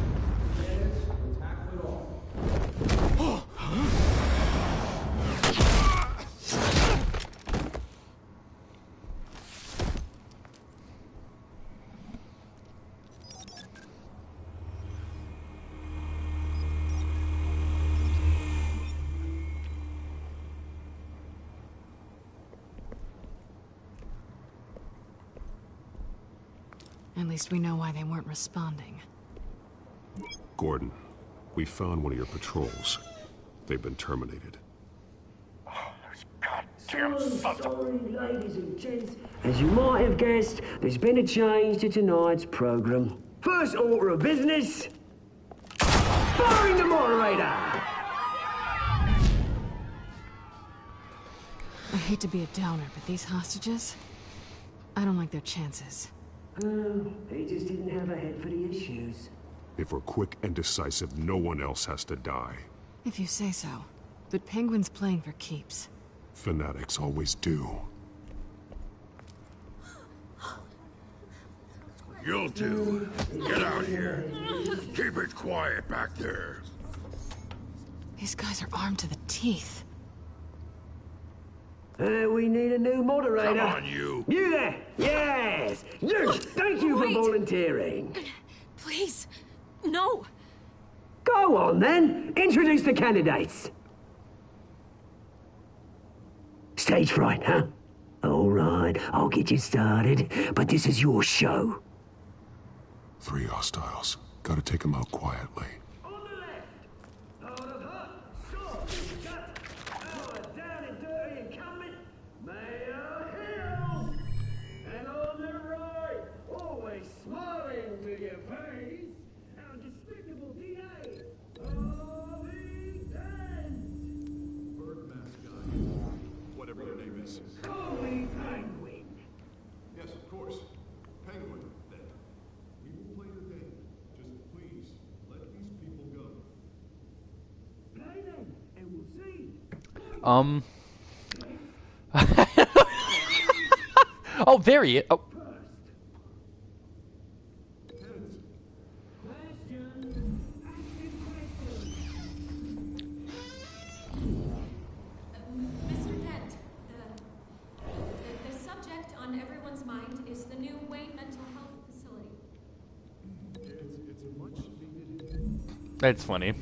The candidates will tackle it all. At least we know why they weren't responding. Gordon, we found one of your patrols. They've been terminated. Sorry, ladies and gents. As you might have guessed, there's been a change to tonight's program. First order of business, firing the moderator! I hate to be a downer, but these hostages, I don't like their chances. He just didn't have a head for the issues. If we're quick and decisive, no one else has to die. If you say so. But Penguin's playing for keeps. Fanatics always do. You two, get out here. Keep it quiet back there. These guys are armed to the teeth. We need a new moderator. Come on, you. You there! Yes! You! Thank you for volunteering. Please, no. Go on, then. Introduce the candidates. Stage fright, huh? All right, I'll get you started, but this is your show. 3 hostiles. Gotta take them out quietly. Whatever your name is. Penguin. Yes, of course. Penguin, then. We will play the game. Just please, let these people go. Play then, and we'll see. Oh, there he is. Oh. Mr. Dent, the subject on everyone's mind is the new Wayne Mental Health Facility. It's a much needed. That's funny.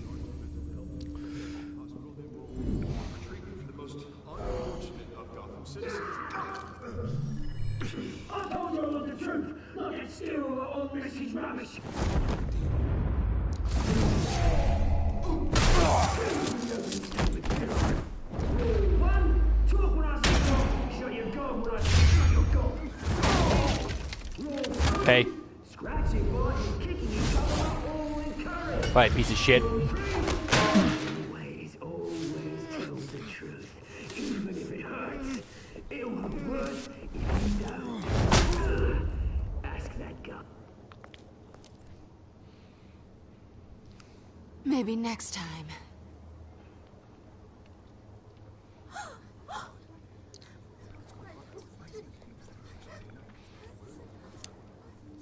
Treatment for the most unfortunate of Gotham citizens. I told you all the truth, not that steal all Mrs. Rubbish. One, talk when I say talk, shut your gun when I say shut your gun. Hey. Scratching, biting, kicking each other up, all encouraged. Right, piece of shit. Always tell the truth, even if it hurts. It'll be worse if you don't. Ask that guy. Maybe next time.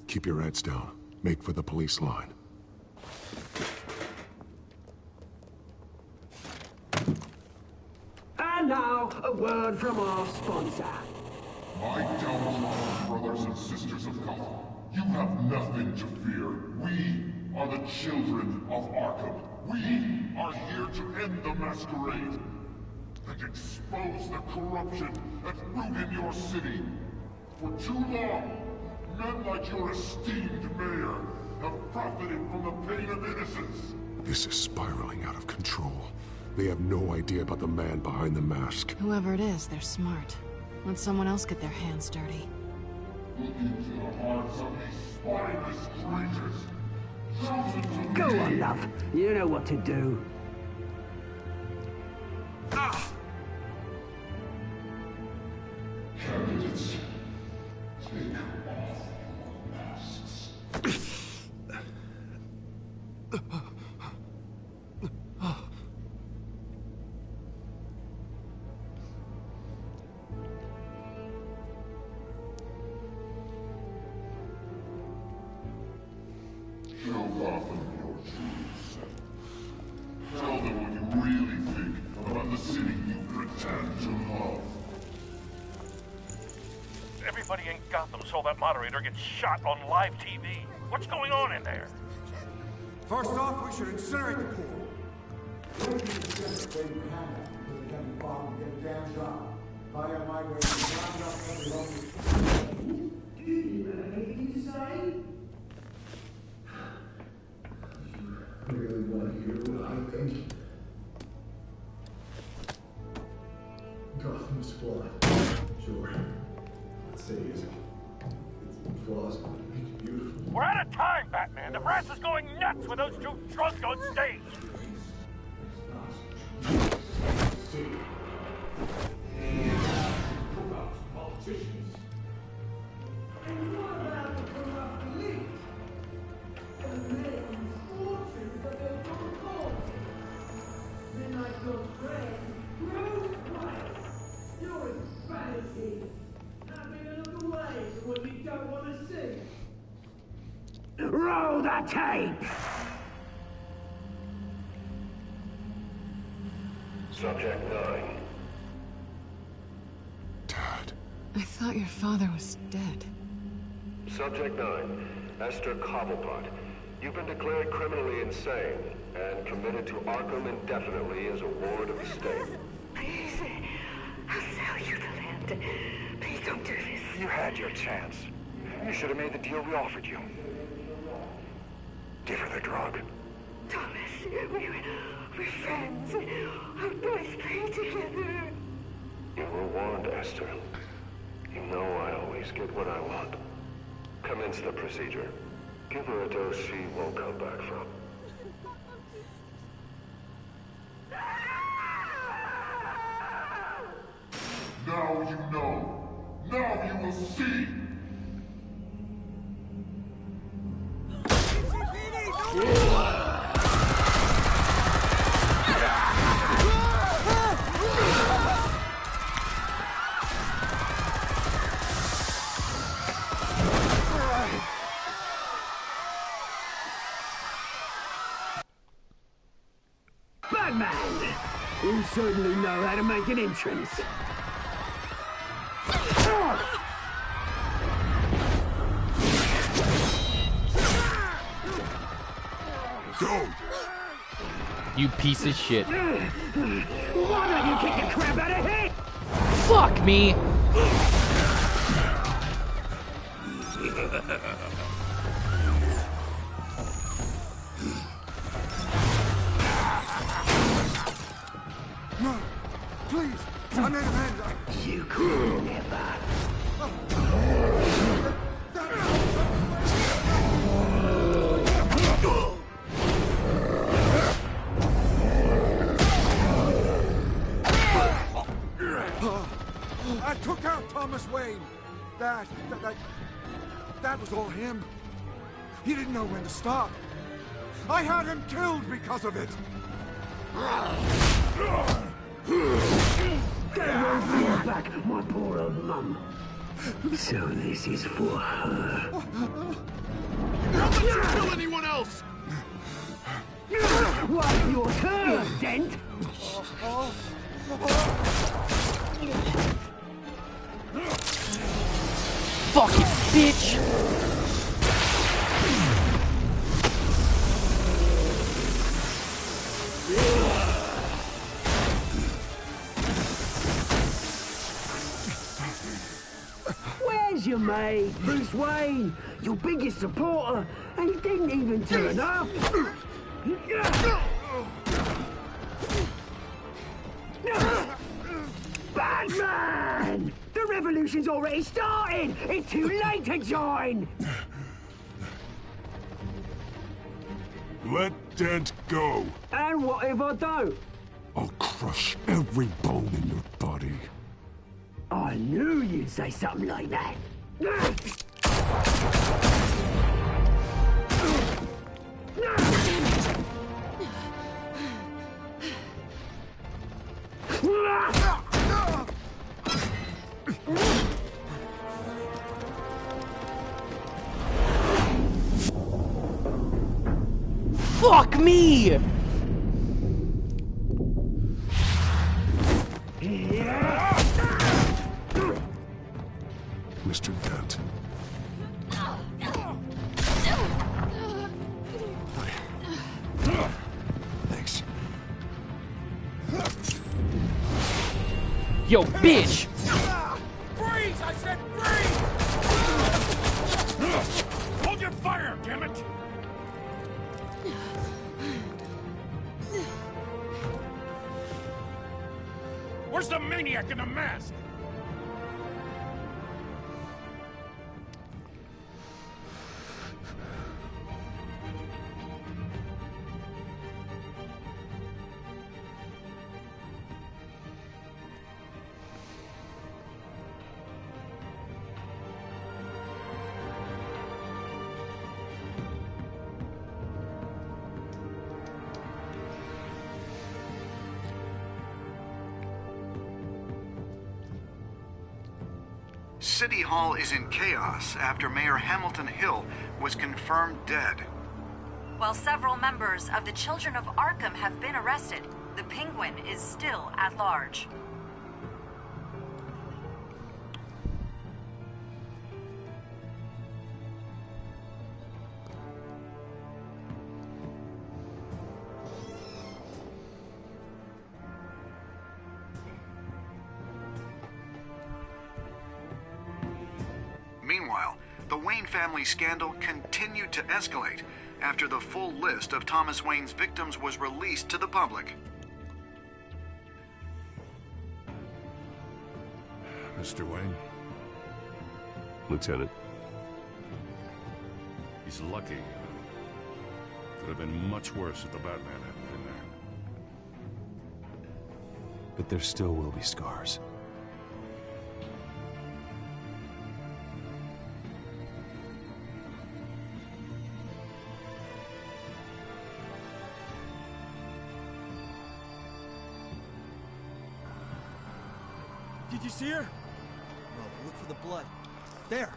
Keep your heads down. Make for the police line. And now, a word from our sponsor. My downtrodden brothers and sisters of Gotham, you have nothing to fear. We are the children of Arkham. We are here to end the masquerade and expose the corruption that root in your city. For too long, men like your esteemed mayor have profited from the pain of innocence. This is spiraling out of control. They have no idea about the man behind the mask. Whoever it is, they're smart. Let someone else get their hands dirty. Look into the hearts of these spineless creatures. Chosen to Go lead. on, love. You know what to do. Candidates, take off your masks. Show Gotham your true self. Tell them what you really think about the city you pretend to love. Everybody in Gotham saw that moderator get shot on live TV. What's going on in there? First off, we should incinerate the pool. Did you say? Gotham is flawed. Sure. Let's say its flaws make it beautiful. We're out of time, Batman! The press is going nuts with those two drunks on stage! Politicians. And what about the corrupt elite? The millions, fortunes that they'll cause. Then I go crazy. Bruce Wayne, you're insanity. Having a look away from what you don't want to see. Roll the tape! Subject 9. I thought your father was dead. Subject 9. Esther Cobblepot. You've been declared criminally insane and committed to Arkham indefinitely as a ward of the state. Please, I'll sell you the land. Please don't do this. You had your chance. You should have made the deal we offered you. Give her the drug. Thomas, we're friends. Our boys play together. You were warned, Esther. You know I always get what I want. Commence the procedure. Give her a dose she won't come back from. Now you know. Now you will see. Batman! You certainly know how to make an entrance. Go! You piece of shit. Why don't you kick the crap out of him? Fuck me! No, please, I made amends. You could never. I took out Thomas Wayne. That was all him. He didn't know when to stop. I had him killed because of it. That won't bring back my poor old mum. So this is for her. Don't let you kill anyone else! What's your turn, Dent? Fucking bitch! Where's your mate, Bruce Wayne? Your biggest supporter, and he didn't even turn up. Batman! The revolution's already started! It's too late to join! Let Dent go. And what if I don't? I'll crush every bone in your body. I knew you'd say something like that. Fuck me! Mr. Dent. Thanks. Yo, bitch! Freeze! I said freeze! Hold your fire, damn it! Where's the maniac in the mask? City Hall is in chaos after Mayor Hamilton Hill was confirmed dead. While several members of the Children of Arkham have been arrested, the Penguin is still at large. Meanwhile, the Wayne family scandal continued to escalate after the full list of Thomas Wayne's victims was released to the public. Mr. Wayne? Lieutenant. He's lucky. Could have been much worse if the Batman hadn't been there. But there still will be scars. Did you see her? No, look for the blood. There.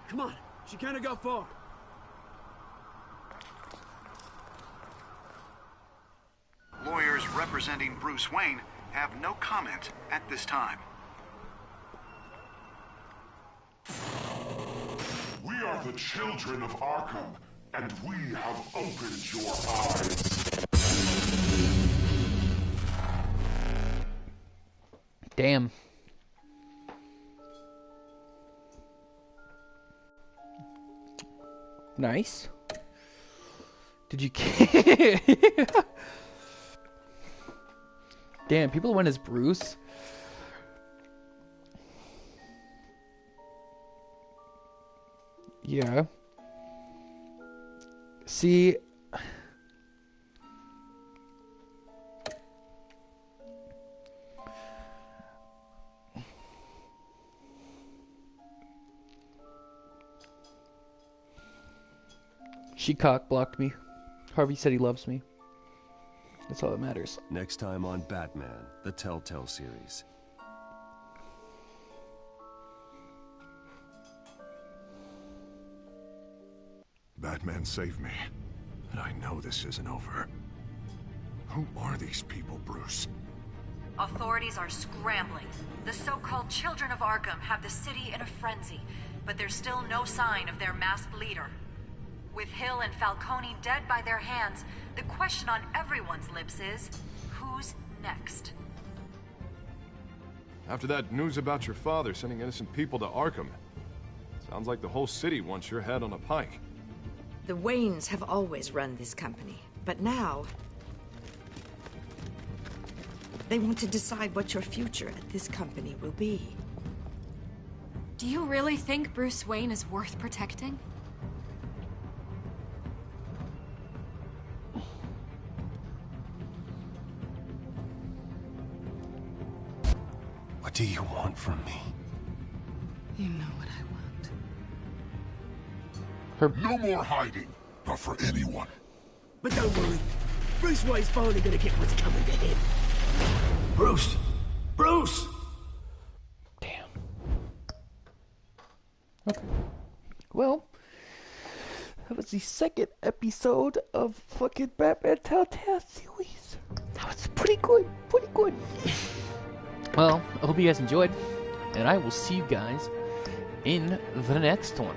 Come on, she can't have got far. Lawyers representing Bruce Wayne have no comment at this time. We are the children of Arkham, and we have opened your eyes. Damn. Nice. Did you... Damn, people went as Bruce. Yeah. See... She cock-blocked me. Harvey said he loves me. That's all that matters. Next time on Batman, the Telltale series. Batman saved me, but I know this isn't over. Who are these people, Bruce? Authorities are scrambling. The so-called Children of Arkham have the city in a frenzy, but there's still no sign of their masked leader. With Hill and Falcone dead by their hands, the question on everyone's lips is, who's next? After that news about your father sending innocent people to Arkham, sounds like the whole city wants your head on a pike. The Waynes have always run this company, but now they want to decide what your future at this company will be. Do you really think Bruce Wayne is worth protecting? What do you want from me? You know what I want. No more hiding, not for anyone. But don't worry. Bruce Wayne's finally gonna get what's coming to him. Bruce! Bruce! Well, that was the second episode of fucking Batman Telltale series. That was pretty good, pretty good. Well, I hope you guys enjoyed, and I will see you guys in the next one.